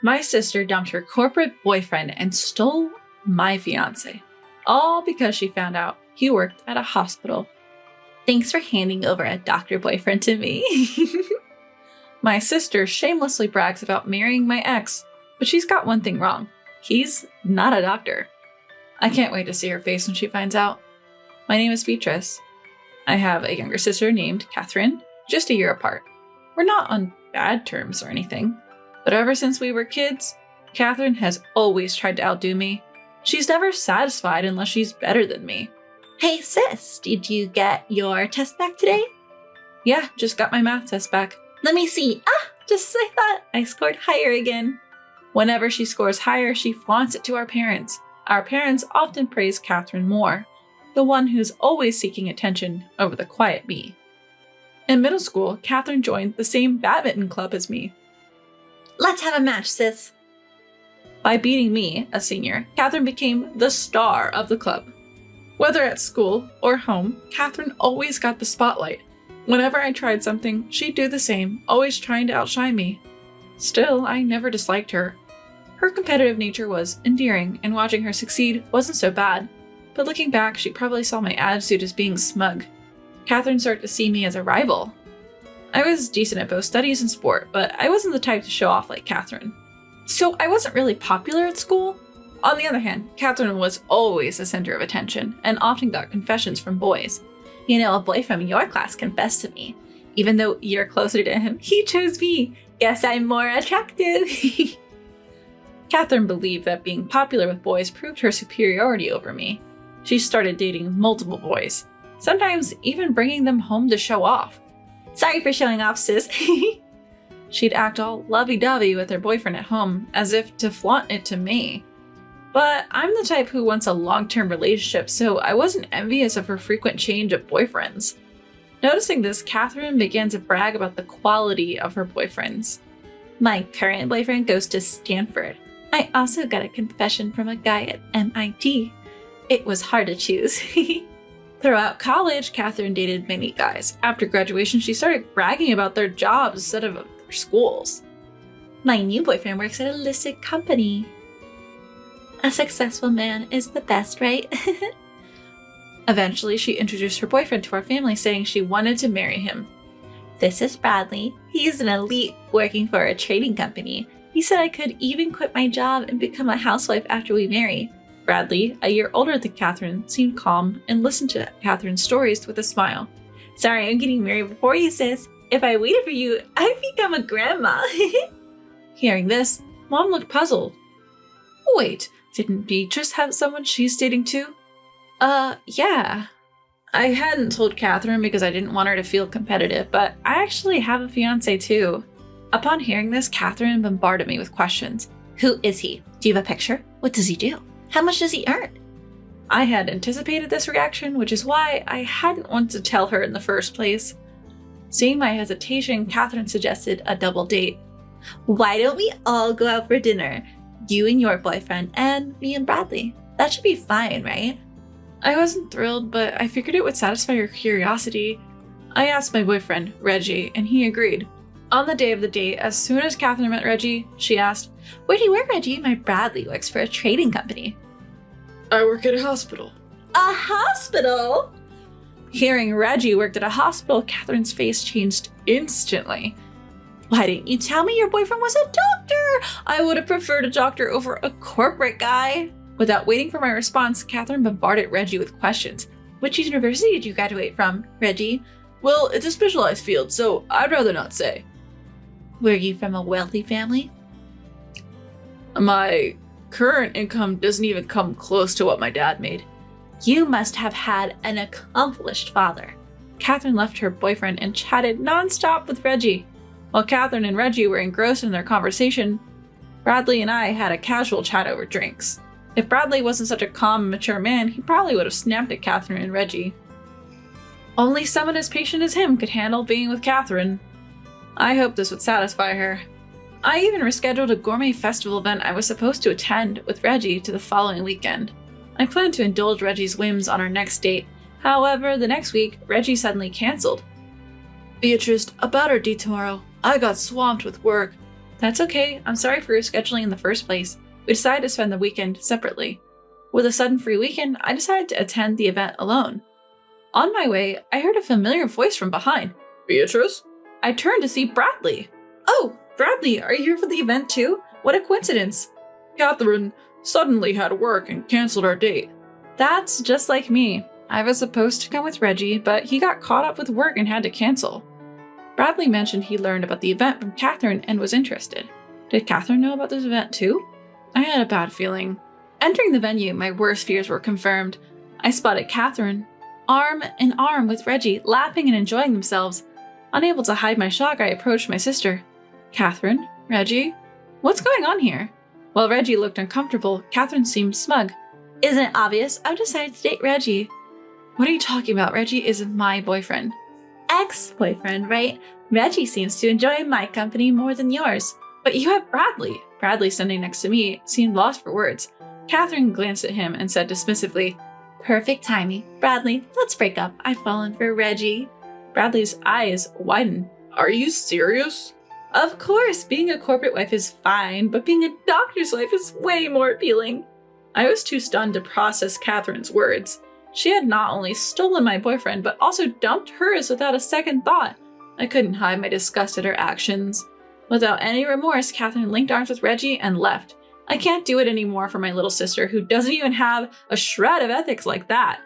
My sister dumped her corporate boyfriend and stole my fiancé, all because she found out he worked at a hospital. Thanks for handing over a doctor boyfriend to me. My sister shamelessly brags about marrying my ex, but she's got one thing wrong. He's not a doctor. I can't wait to see her face when she finds out. My name is Beatrice. I have a younger sister named Catherine, just a year apart. We're not on bad terms or anything, but ever since we were kids, Catherine has always tried to outdo me. She's never satisfied unless she's better than me. Hey sis, did you get your test back today? Yeah, just got my math test back. Let me see. Just as I thought, I scored higher again. Whenever she scores higher, she flaunts it to our parents. Our parents often praise Catherine more, the one who's always seeking attention over the quiet me. In middle school, Catherine joined the same badminton club as me. Let's have a match, sis. By beating me, a senior, Catherine became the star of the club. Whether at school or home, Catherine always got the spotlight. Whenever I tried something, she'd do the same, always trying to outshine me. Still, I never disliked her. Her competitive nature was endearing, and watching her succeed wasn't so bad. But looking back, she probably saw my attitude as being smug. Catherine started to see me as a rival. I was decent at both studies and sport, but I wasn't the type to show off like Catherine. So I wasn't really popular at school. On the other hand, Catherine was always the center of attention, and often got confessions from boys. You know, a boy from your class confessed to me. Even though you're closer to him, he chose me. Guess I'm more attractive. Catherine believed that being popular with boys proved her superiority over me. She started dating multiple boys, sometimes even bringing them home to show off. Sorry for showing off, sis. She'd act all lovey-dovey with her boyfriend at home, as if to flaunt it to me. But I'm the type who wants a long-term relationship, so I wasn't envious of her frequent change of boyfriends. Noticing this, Catherine began to brag about the quality of her boyfriends. My current boyfriend goes to Stanford. I also got a confession from a guy at MIT. It was hard to choose. Throughout college, Catherine dated many guys. After graduation, she started bragging about their jobs instead of their schools. My new boyfriend works at a listed company. A successful man is the best, right? Eventually, she introduced her boyfriend to our family, saying she wanted to marry him. This is Bradley. He's an elite working for a trading company. He said I could even quit my job and become a housewife after we marry. Bradley, a year older than Catherine, seemed calm and listened to Catherine's stories with a smile. Sorry, I'm getting married before you, sis. If I waited for you, I'd become a grandma. Hearing this, Mom looked puzzled. Wait, didn't Beatrice have someone she's dating too? Yeah. I hadn't told Catherine because I didn't want her to feel competitive, but I actually have a fiancé too. Upon hearing this, Catherine bombarded me with questions. Who is he? Do you have a picture? What does he do? How much does he earn? I had anticipated this reaction, which is why I hadn't wanted to tell her in the first place. Seeing my hesitation, Catherine suggested a double date. Why don't we all go out for dinner? You and your boyfriend, and me and Bradley. That should be fine, right? I wasn't thrilled, but I figured it would satisfy her curiosity. I asked my boyfriend, Reggie, and he agreed. On the day of the date, as soon as Catherine met Reggie, she asked, "Where do you work, Reggie?" My Bradley works for a trading company. I work at a hospital. A hospital? Hearing Reggie worked at a hospital, Catherine's face changed instantly. Why didn't you tell me your boyfriend was a doctor? I would have preferred a doctor over a corporate guy. Without waiting for my response, Catherine bombarded Reggie with questions. Which university did you graduate from, Reggie? Well, it's a specialized field, so I'd rather not say. Were you from a wealthy family? My current income doesn't even come close to what my dad made. You must have had an accomplished father. Catherine left her boyfriend and chatted nonstop with Reggie. While Catherine and Reggie were engrossed in their conversation, Bradley and I had a casual chat over drinks. If Bradley wasn't such a calm and mature man, he probably would have snapped at Catherine and Reggie. Only someone as patient as him could handle being with Catherine. I hoped this would satisfy her. I even rescheduled a gourmet festival event I was supposed to attend with Reggie to the following weekend. I planned to indulge Reggie's whims on our next date. However, the next week, Reggie suddenly canceled. Beatrice, about our date tomorrow. I got swamped with work. That's okay. I'm sorry for rescheduling in the first place. We decided to spend the weekend separately. With a sudden free weekend, I decided to attend the event alone. On my way, I heard a familiar voice from behind. Beatrice? I turned to see Bradley. Oh, Bradley, are you here for the event too? What a coincidence. Catherine suddenly had work and canceled our date. That's just like me. I was supposed to come with Reggie, but he got caught up with work and had to cancel. Bradley mentioned he learned about the event from Catherine and was interested. Did Catherine know about this event too? I had a bad feeling. Entering the venue, my worst fears were confirmed. I spotted Catherine, arm in arm with Reggie, laughing and enjoying themselves. Unable to hide my shock, I approached my sister. Catherine? Reggie? What's going on here? While Reggie looked uncomfortable, Catherine seemed smug. Isn't it obvious? I've decided to date Reggie. What are you talking about? Reggie is my boyfriend. Ex-boyfriend, right? Reggie seems to enjoy my company more than yours. But you have Bradley. Bradley, standing next to me, seemed lost for words. Catherine glanced at him and said dismissively, Perfect timing. Bradley, let's break up. I've fallen for Reggie. Bradley's eyes widened. Are you serious? Of course, being a corporate wife is fine, but being a doctor's wife is way more appealing. I was too stunned to process Catherine's words. She had not only stolen my boyfriend, but also dumped hers without a second thought. I couldn't hide my disgust at her actions. Without any remorse, Catherine linked arms with Reggie and left. I can't do it anymore for my little sister, who doesn't even have a shred of ethics like that.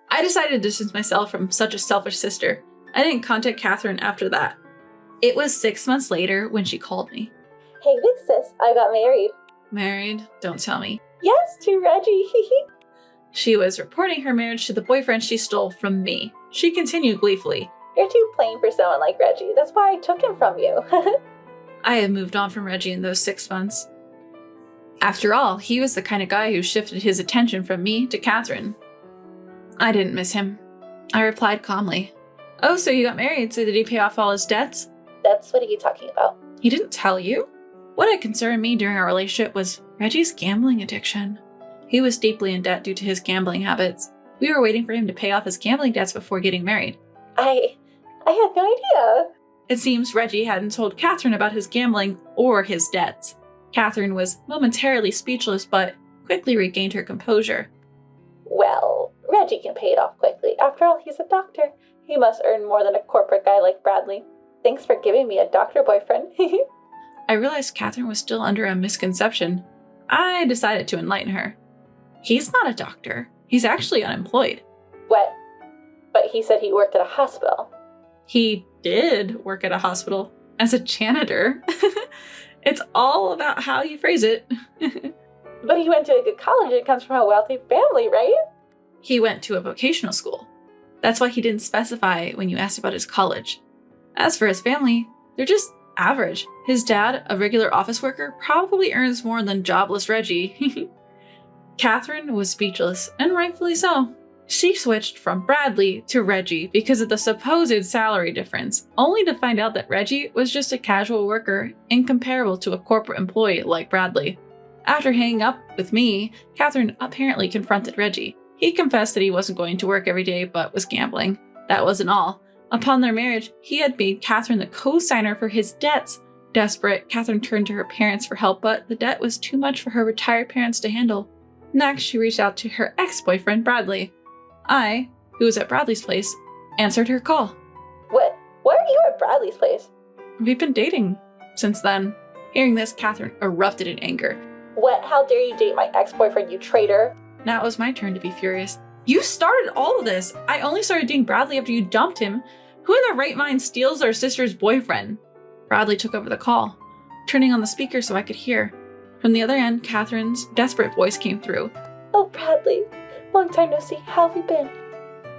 I decided to distance myself from such a selfish sister. I didn't contact Catherine after that. It was 6 months later when she called me. Hey, big sis, I got married. Married? Don't tell me. Yes, to Reggie. She was reporting her marriage to the boyfriend she stole from me. She continued gleefully. You're too plain for someone like Reggie. That's why I took him from you. I had moved on from Reggie in those 6 months. After all, he was the kind of guy who shifted his attention from me to Catherine. I didn't miss him. I replied calmly. Oh, so you got married, so did he pay off all his debts? That's what are you talking about? He didn't tell you? What had concerned me during our relationship was Reggie's gambling addiction. He was deeply in debt due to his gambling habits. We were waiting for him to pay off his gambling debts before getting married. I had no idea. It seems Reggie hadn't told Catherine about his gambling or his debts. Catherine was momentarily speechless, but quickly regained her composure. Well, Reggie can pay it off quickly. After all, he's a doctor. He must earn more than a corporate guy like Bradley. Thanks for giving me a doctor boyfriend. I realized Catherine was still under a misconception. I decided to enlighten her. He's not a doctor. He's actually unemployed. What? But he said he worked at a hospital. He did work at a hospital as a janitor. It's all about how you phrase it. But he went to a good college and comes from a wealthy family, right? He went to a vocational school. That's why he didn't specify when you asked about his college. As for his family, they're just average. His dad, a regular office worker, probably earns more than jobless Reggie. Catherine was speechless, and rightfully so. She switched from Bradley to Reggie because of the supposed salary difference, only to find out that Reggie was just a casual worker, incomparable to a corporate employee like Bradley. After hanging up with me, Catherine apparently confronted Reggie. He confessed that he wasn't going to work every day but was gambling. That wasn't all. Upon their marriage, he had made Catherine the co-signer for his debts. Desperate, Catherine turned to her parents for help, but the debt was too much for her retired parents to handle. Next, she reached out to her ex-boyfriend, Bradley. I, who was at Bradley's place, answered her call. What? Why are you at Bradley's place? We've been dating since then. Hearing this, Catherine erupted in anger. What? How dare you date my ex-boyfriend, you traitor? Now it was my turn to be furious. You started all of this! I only started dating Bradley after you dumped him. Who in their right mind steals their sister's boyfriend? Bradley took over the call, turning on the speaker so I could hear. From the other end, Catherine's desperate voice came through. Oh, Bradley. Long time no see. How have you been?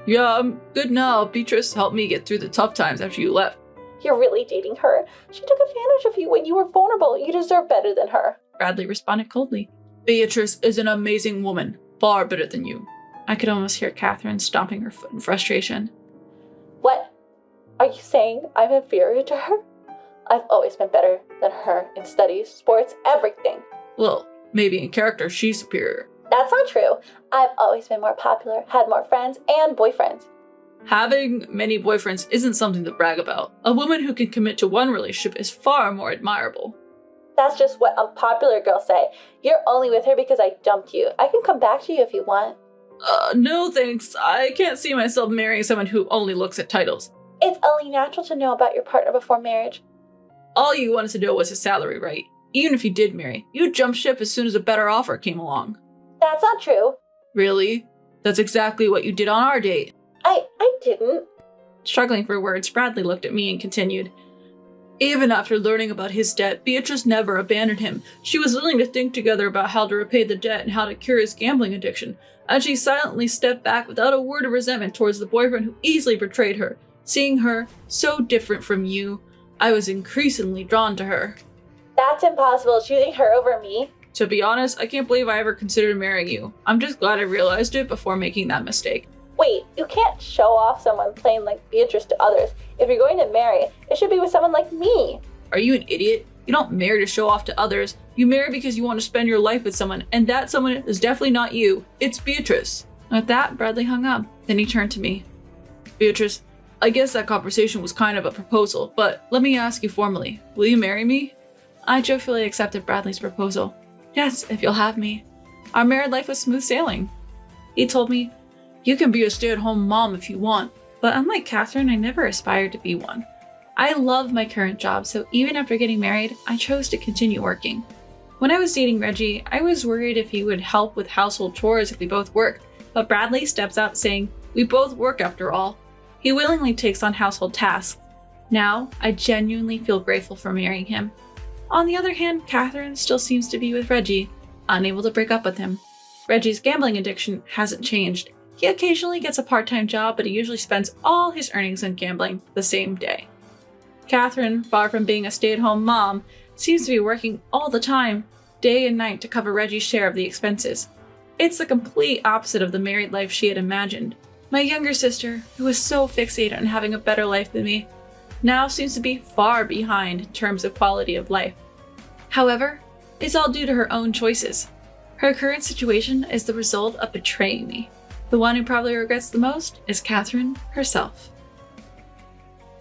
Yeah, I'm good now. Beatrice helped me get through the tough times after you left. You're really dating her. She took advantage of you when you were vulnerable. You deserve better than her. Bradley responded coldly. Beatrice is an amazing woman. Far better than you. I could almost hear Catherine stomping her foot in frustration. What? Are you saying I'm inferior to her? I've always been better than her in studies, sports, everything. Well, maybe in character she's superior. That's not true. I've always been more popular, had more friends and boyfriends. Having many boyfriends isn't something to brag about. A woman who can commit to one relationship is far more admirable. That's just what unpopular girls say. You're only with her because I dumped you. I can come back to you if you want. No thanks. I can't see myself marrying someone who only looks at titles. It's only natural to know about your partner before marriage. All you wanted to know was his salary, right? Even if you did marry, you'd jump ship as soon as a better offer came along. That's not true. Really? That's exactly what you did on our date. I didn't. Struggling for words, Bradley looked at me and continued. Even after learning about his debt, Beatrice never abandoned him. She was willing to think together about how to repay the debt and how to cure his gambling addiction, and she silently stepped back without a word of resentment towards the boyfriend who easily betrayed her. Seeing her, so different from you, I was increasingly drawn to her. That's impossible, choosing her over me. To be honest, I can't believe I ever considered marrying you. I'm just glad I realized it before making that mistake. Wait, you can't show off someone plain like Beatrice to others. If you're going to marry, it should be with someone like me. Are you an idiot? You don't marry to show off to others. You marry because you want to spend your life with someone, and that someone is definitely not you. It's Beatrice. At that, Bradley hung up. Then he turned to me. Beatrice, I guess that conversation was kind of a proposal, but let me ask you formally. Will you marry me? I joyfully accepted Bradley's proposal. Yes, if you'll have me. Our married life was smooth sailing. He told me, you can be a stay-at-home mom if you want, but unlike Catherine, I never aspired to be one. I love my current job, so even after getting married, I chose to continue working. When I was dating Reggie, I was worried if he would help with household chores if we both worked, but Bradley steps up saying, we both work after all. He willingly takes on household tasks. Now, I genuinely feel grateful for marrying him. On the other hand, Catherine still seems to be with Reggie, unable to break up with him. Reggie's gambling addiction hasn't changed. He occasionally gets a part-time job, but he usually spends all his earnings on gambling the same day. Catherine, far from being a stay-at-home mom, seems to be working all the time, day and night, to cover Reggie's share of the expenses. It's the complete opposite of the married life she had imagined. My younger sister, who was so fixated on having a better life than me, now seems to be far behind in terms of quality of life. However, it's all due to her own choices. Her current situation is the result of betraying me. The one who probably regrets the most is Catherine herself.